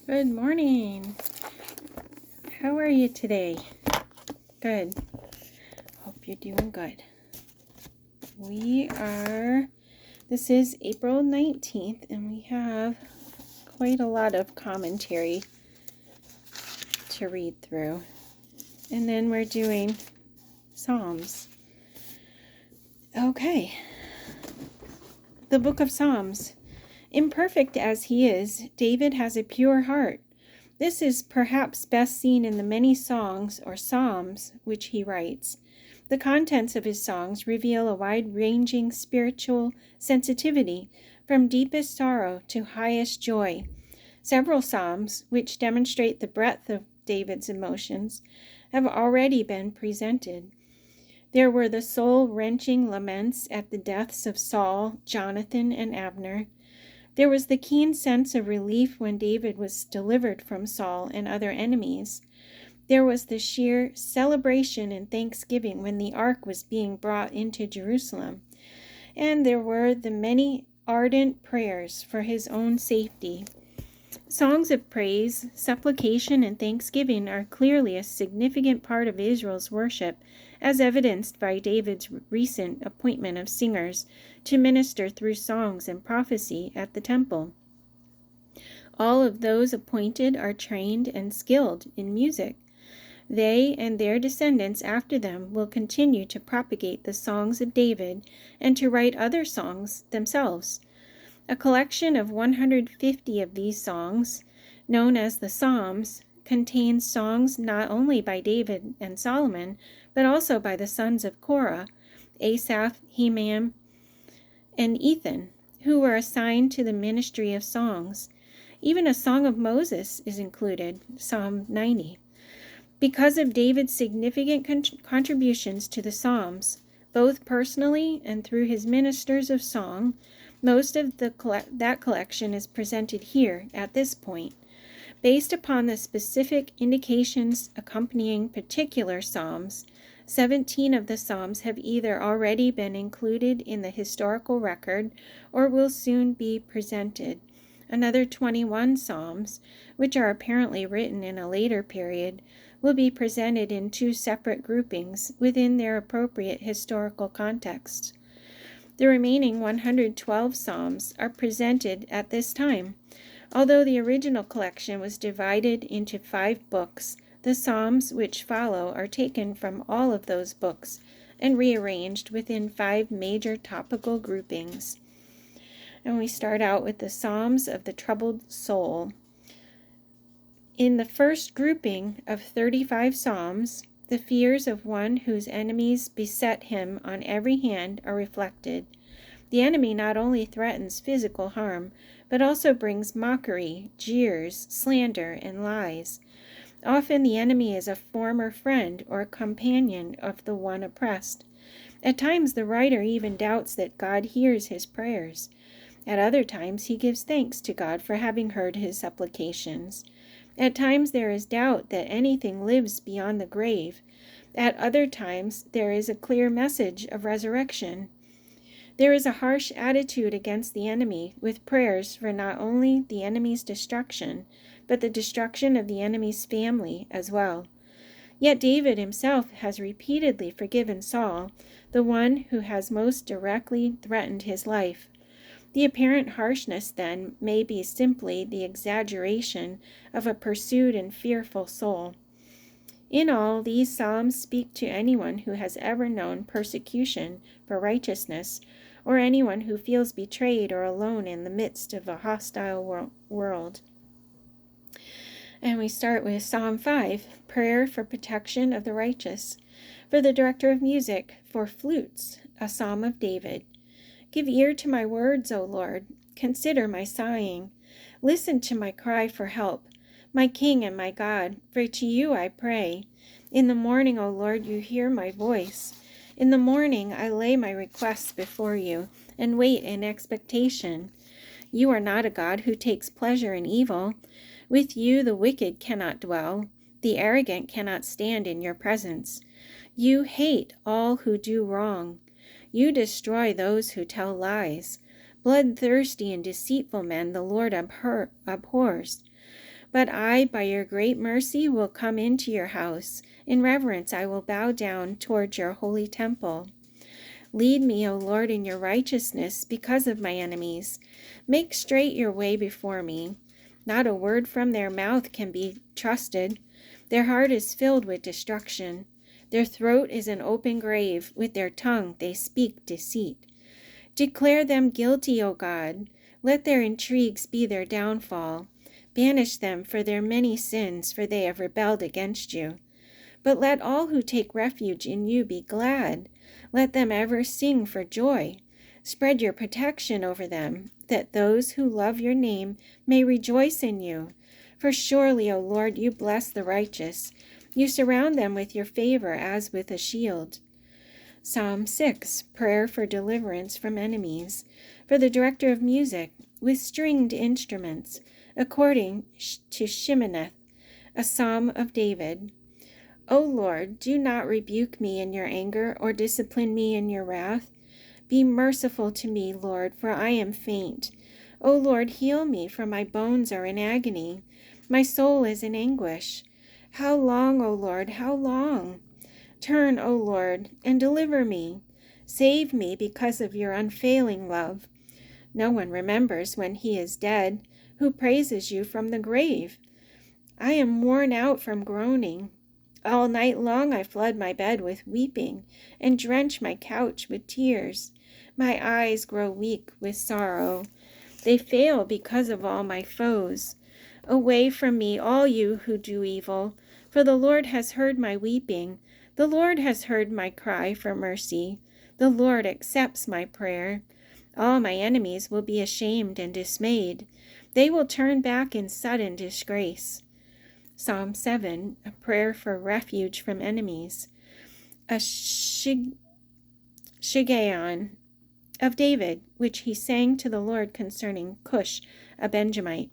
Good morning. How are you today? Good. Hope you're doing good. This is April 19th, and we have quite a lot of commentary to read through. And then we're doing Psalms. Okay. The book of Psalms. Imperfect as he is, David has a pure heart. This is perhaps best seen in the many songs or psalms which he writes. The contents of his songs reveal a wide-ranging spiritual sensitivity, from deepest sorrow to highest joy. Several psalms, which demonstrate the breadth of David's emotions, have already been presented. There were the soul-wrenching laments at the deaths of Saul, Jonathan, and Abner. There was the keen sense of relief when David was delivered from Saul and other enemies. There was the sheer celebration and thanksgiving when the ark was being brought into Jerusalem. And there were the many ardent prayers for his own safety. Songs of praise, supplication, and thanksgiving are clearly a significant part of Israel's worship, as evidenced by David's recent appointment of singers to minister through songs and prophecy at the temple. All of those appointed are trained and skilled in music. They and their descendants after them will continue to propagate the songs of David and to write other songs themselves. A collection of 150 of these songs, known as the Psalms, contains songs not only by David and Solomon, but also by the sons of Korah, Asaph, Heman, and Ethan, who were assigned to the ministry of songs. Even a song of Moses is included, Psalm 90. Because of David's significant contributions to the Psalms, both personally and through his ministers of song, most of that collection is presented here at this point. Based upon the specific indications accompanying particular psalms, 17 of the psalms have either already been included in the historical record or will soon be presented. Another 21 psalms, which are apparently written in a later period, will be presented in two separate groupings within their appropriate historical contexts. The remaining 112 psalms are presented at this time. Although the original collection was divided into 5 books, the psalms which follow are taken from all of those books and rearranged within 5 major topical groupings. And we start out with the Psalms of the Troubled Soul. In the first grouping of 35 psalms, the fears of one whose enemies beset him on every hand are reflected. The enemy not only threatens physical harm, but also brings mockery, jeers, slander, and lies. Often the enemy is a former friend or companion of the one oppressed. At times the writer even doubts that God hears his prayers. At other times he gives thanks to God for having heard his supplications. At times there is doubt that anything lives beyond the grave. At other times there is a clear message of resurrection. There is a harsh attitude against the enemy, with prayers for not only the enemy's destruction, but the destruction of the enemy's family as well. Yet David himself has repeatedly forgiven Saul, the one who has most directly threatened his life. The apparent harshness, then, may be simply the exaggeration of a pursued and fearful soul. In all, these psalms speak to anyone who has ever known persecution for righteousness, or anyone who feels betrayed or alone in the midst of a hostile world. And we start with Psalm 5, Prayer for Protection of the Righteous. For the director of music, for flutes, a psalm of David. Give ear to my words, O Lord. Consider my sighing. Listen to my cry for help, my King and my God, for to you I pray. In the morning, O Lord, you hear my voice. In the morning I lay my requests before you and wait in expectation. You are not a God who takes pleasure in evil. With you the wicked cannot dwell. The arrogant cannot stand in your presence. You hate all who do wrong. You destroy those who tell lies. Bloodthirsty and deceitful men the Lord abhors. But I, by your great mercy, will come into your house. In reverence I will bow down toward your holy temple. Lead me, O Lord, in your righteousness because of my enemies. Make straight your way before me. Not a word from their mouth can be trusted. Their heart is filled with destruction. Their throat is an open grave. With their tongue they speak deceit. Declare them guilty, O God. Let their intrigues be their downfall. Banish them for their many sins, for they have rebelled against you. But let all who take refuge in you be glad. Let them ever sing for joy. Spread your protection over them, that those who love your name may rejoice in you. For surely, O Lord, you bless the righteous. You surround them with your favor as with a shield. Psalm 6, Prayer for Deliverance from Enemies. For the director of music, with stringed instruments, according to Sheminith, a psalm of David. O Lord, do not rebuke me in your anger, or discipline me in your wrath. Be merciful to me, Lord, for I am faint. O Lord, heal me, for my bones are in agony. My soul is in anguish. How long, O Lord, how long? Turn, O Lord, and deliver me. Save me because of your unfailing love. No one remembers when he is dead, who praises you from the grave. I am worn out from groaning. All night long I flood my bed with weeping, and drench my couch with tears. My eyes grow weak with sorrow. They fail because of all my foes. Away from me, all you who do evil, for the Lord has heard my weeping. The Lord has heard my cry for mercy. The Lord accepts my prayer. All my enemies will be ashamed and dismayed. They will turn back in sudden disgrace. Psalm 7, a prayer for refuge from enemies. A Shiggaion of David, which he sang to the Lord concerning Cush, a Benjamite.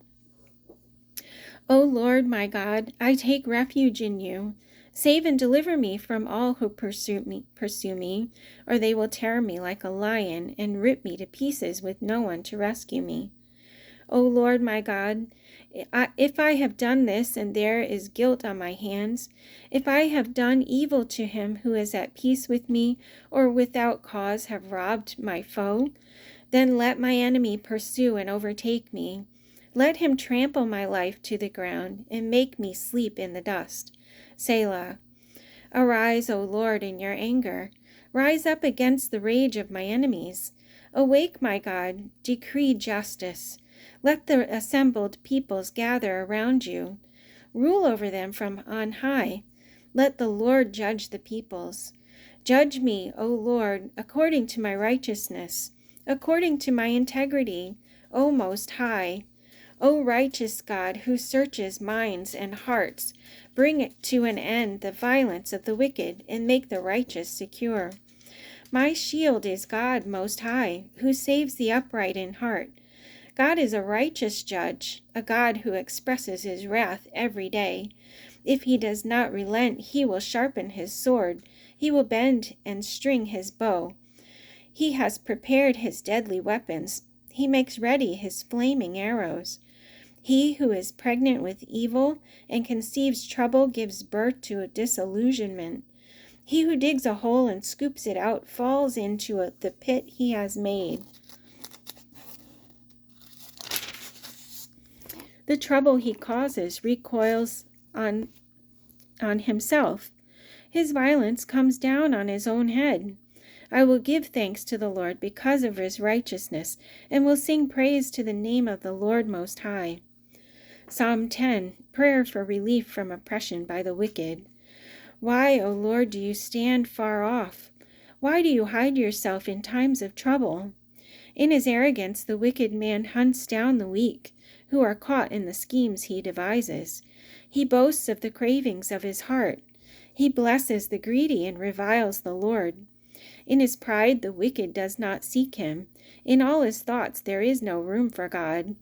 O Lord my God, I take refuge in you. Save and deliver me from all who pursue me, or they will tear me like a lion and rip me to pieces with no one to rescue me. O Lord my God, if I have done this and there is guilt on my hands, if I have done evil to him who is at peace with me, or without cause have robbed my foe, then let my enemy pursue and overtake me. Let him trample my life to the ground and make me sleep in the dust. Selah. Arise, O Lord, in your anger. Rise up against the rage of my enemies. Awake, my God, decree justice. Let the assembled peoples gather around you. Rule over them from on high. Let the Lord judge the peoples. Judge me, O Lord, according to my righteousness, according to my integrity, O Most High. O righteous God, who searches minds and hearts, bring it to an end the violence of the wicked, and make the righteous secure. My shield is God Most High, who saves the upright in heart. God is a righteous judge, a God who expresses his wrath every day. If he does not relent, he will sharpen his sword. He will bend and string his bow. He has prepared his deadly weapons. He makes ready his flaming arrows. He who is pregnant with evil and conceives trouble gives birth to a disillusionment. He who digs a hole and scoops it out falls into the pit he has made. The trouble he causes recoils on himself. His violence comes down on his own head. I will give thanks to the Lord because of his righteousness, and will sing praise to the name of the Lord Most High. Psalm 10, Prayer for relief from oppression by the wicked. Why, O Lord, do you stand far off? Why do you hide yourself in times of trouble? In his arrogance, the wicked man hunts down the weak, who are caught in the schemes he devises. He boasts of the cravings of his heart. He blesses the greedy and reviles the Lord. In his pride, the wicked does not seek him. In all his thoughts, there is no room for God.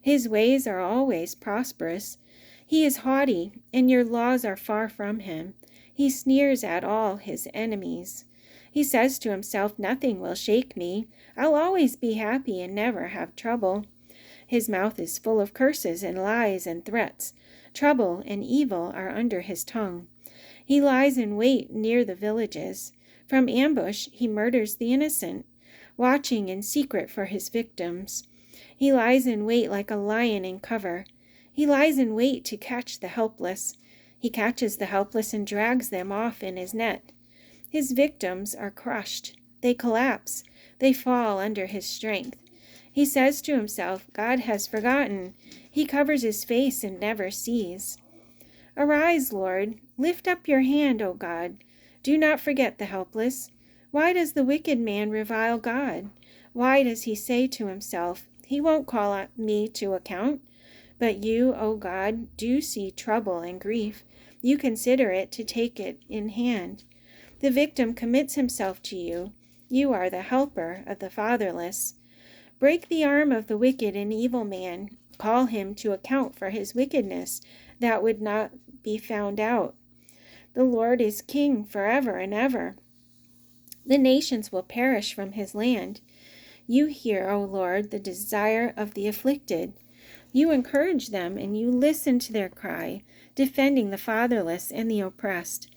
His ways are always prosperous. He is haughty, and your laws are far from him. He sneers at all his enemies. He says to himself, nothing will shake me. I'll always be happy and never have trouble. His mouth is full of curses and lies and threats. Trouble and evil are under his tongue. He lies in wait near the villages. From ambush he murders the innocent, watching in secret for his victims. He lies in wait like a lion in cover. He lies in wait to catch the helpless. He catches the helpless and drags them off in his net. His victims are crushed. They collapse. They fall under his strength. He says to himself, God has forgotten. He covers his face and never sees. Arise, Lord. Lift up your hand, O God. Do not forget the helpless. Why does the wicked man revile God? Why does he say to himself, He won't call me to account? But you, O God, do see trouble and grief. You consider it to take it in hand. The victim commits himself to you. You are the helper of the fatherless. Break the arm of the wicked and evil man. Call him to account for his wickedness, that would not be found out. The Lord is king forever and ever. The nations will perish from his land. You hear, O Lord, the desire of the afflicted. You encourage them and you listen to their cry, defending the fatherless and the oppressed,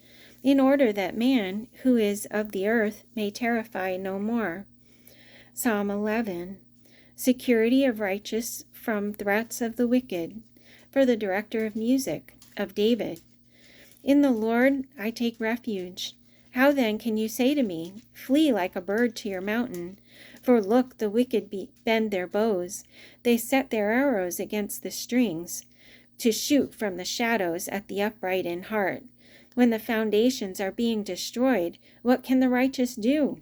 in order that man, who is of the earth, may terrify no more. Psalm 11. Security of righteous from threats of the wicked. For the director of music, of David. In the Lord I take refuge. How then can you say to me, Flee like a bird to your mountain? For look, the wicked bend their bows. They set their arrows against the strings, to shoot from the shadows at the upright in heart. When the foundations are being destroyed, what can the righteous do?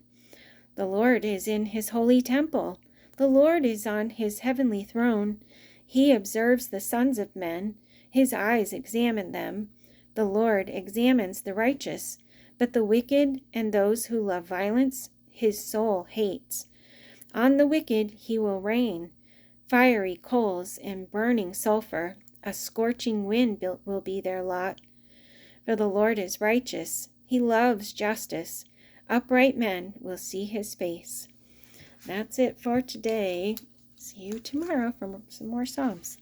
The Lord is in his holy temple. The Lord is on his heavenly throne. He observes the sons of men. His eyes examine them. The Lord examines the righteous, but the wicked and those who love violence, his soul hates. On the wicked he will rain, fiery coals and burning sulfur. A scorching wind will be their lot. For the Lord is righteous. He loves justice. Upright men will see his face. That's it for today. See you tomorrow for some more Psalms.